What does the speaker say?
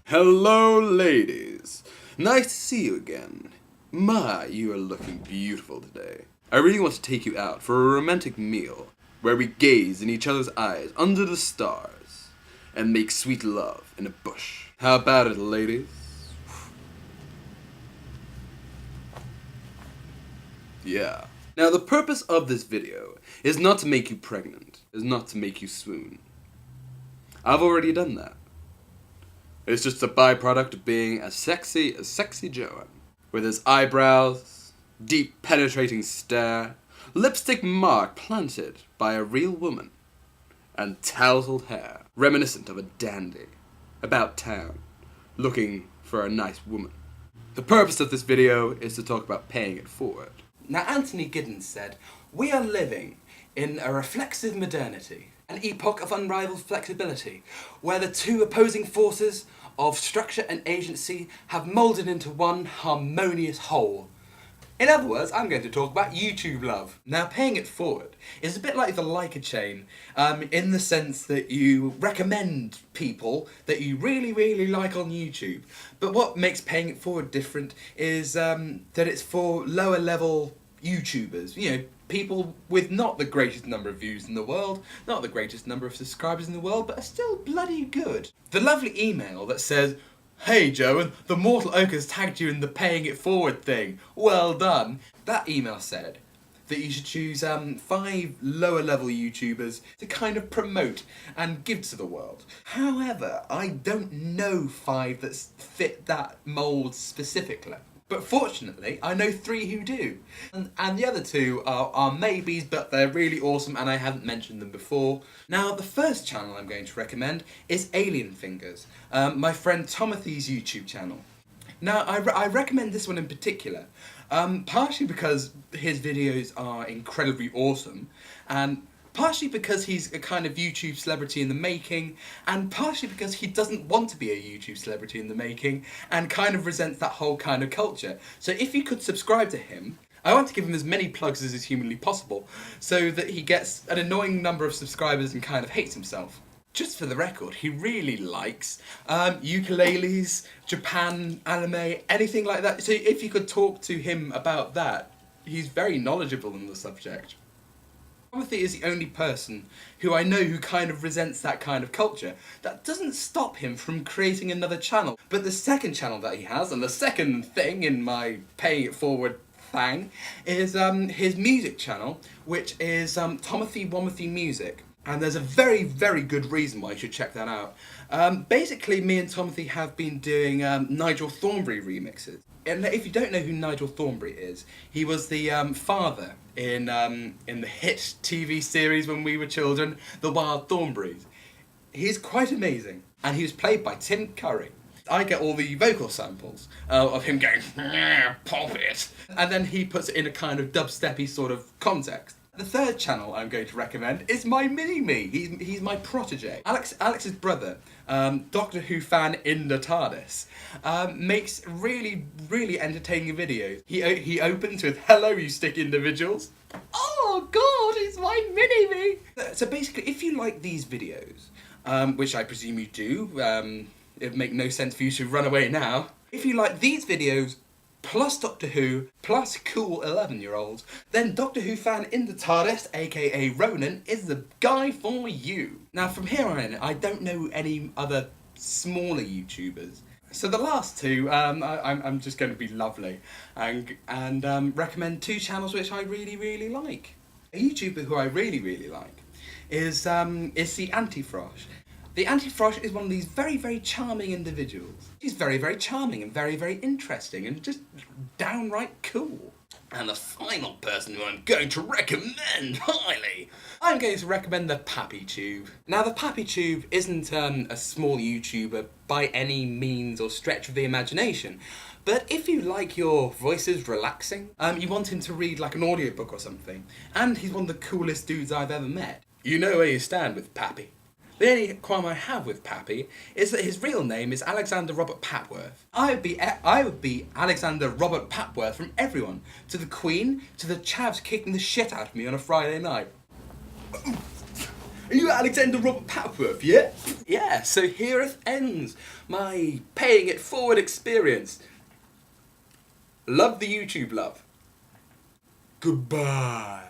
Hello, ladies. Nice to see you again. My, you are looking beautiful today. I really want to take you out for a romantic meal where we gaze in each other's eyes under the stars and make sweet love in a bush. How about it, ladies? Yeah. Now, the purpose of this video is not to make you pregnant, is not to make you swoon. I've already done that. It's just a byproduct of being a sexy Joan. With his eyebrows, deep penetrating stare, lipstick mark planted by a real woman, and tousled hair, reminiscent of a dandy, about town, looking for a nice woman. The purpose of this video is to talk about paying it forward. Now, Anthony Giddens said, "We are living in a reflexive modernity, an epoch of unrivaled flexibility, where the two opposing forces of structure and agency have moulded into one harmonious whole." In other words, I'm going to talk about YouTube love. Now, paying it forward is a bit like the like a chain, in the sense that you recommend people that you really like on YouTube. But what makes paying it forward different is that it's for lower level YouTubers, you know, people with not the greatest number of views in the world, not the greatest number of subscribers in the world, but are still bloody good. The lovely email that says, "Hey Joan, the Mortal Oak has tagged you in the paying it forward thing. Well done." That email said that you should choose 5 lower level YouTubers to kind of promote and give to the world. However, I don't know 5 that fit that mould specifically. But fortunately, I know 3 who do. And the other 2 are maybes, but they're really awesome and I haven't mentioned them before. Now, the first channel I'm going to recommend is Alienfingers, my friend Tomothy's YouTube channel. Now, I recommend this one in particular, partially because his videos are incredibly awesome, and partially because he's a kind of YouTube celebrity in the making, and partially because he doesn't want to be a YouTube celebrity in the making, and kind of resents that whole kind of culture. So if you could subscribe to him, I want to give him as many plugs as is humanly possible, so that he gets an annoying number of subscribers and kind of hates himself. Just for the record, he really likes ukuleles, Japan, anime, anything like that. So if you could talk to him about that, he's very knowledgeable on the subject. Tomothy is the only person who I know who kind of resents that kind of culture. That doesn't stop him from creating another channel. But the second channel that he has, and the second thing in my paying it forward thing, is his music channel, which is TomothyWomothyMusic. And there's a very good reason why you should check that out. Basically, me and Tomothy have been doing NIGEL Thornberry remixes. And if you don't know who NIGEL Thornberry is, he was the father in the hit TV series when we were children, The Wild Thornberrys. He's quite amazing, and he was played by Tim Curry. I get all the vocal samples of him going, "Pop it," and then he puts it in a kind of dubsteppy sort of context. The third channel I'm going to recommend is my mini-me. He's my protege. Alex's brother, Drwhofanindatardis, makes really entertaining videos. He opens with, "Hello, you stick individuals." Oh God, it's my mini-me. So basically, if you like these videos, which I presume you do, it would make no sense for you to run away now. If you like these videos, plus Doctor Who, plus cool 11-year-olds, then Drwhofanindatardis, aka Ronan, is the guy for you. Now from here on in, I don't know any other smaller YouTubers. So the last 2, I'm just going to be lovely and recommend 2 channels which I really like. A YouTuber who I really like is the Theantifrosh. The Antifrosh is one of these very charming individuals. He's very charming and very interesting and just downright cool. And the final person who I'm going to recommend highly, I'm going to recommend the thepappytube. Now, the thepappytube isn't a small YouTuber by any means or stretch of the imagination. But if you like your voices relaxing, you want him to read like an audiobook or something, and he's one of the coolest dudes I've ever met, you know where you stand with Pappy. The only qualm I have with Pappy is that his real name is Alexander Robert Papworth. I would be Alexander Robert Papworth from everyone, to the Queen, to the chavs kicking the shit out of me on a Friday night. Are you Alexander Robert Papworth, yeah? Yeah, so hereth ends my paying it forward experience. Love the YouTube, love. Goodbye.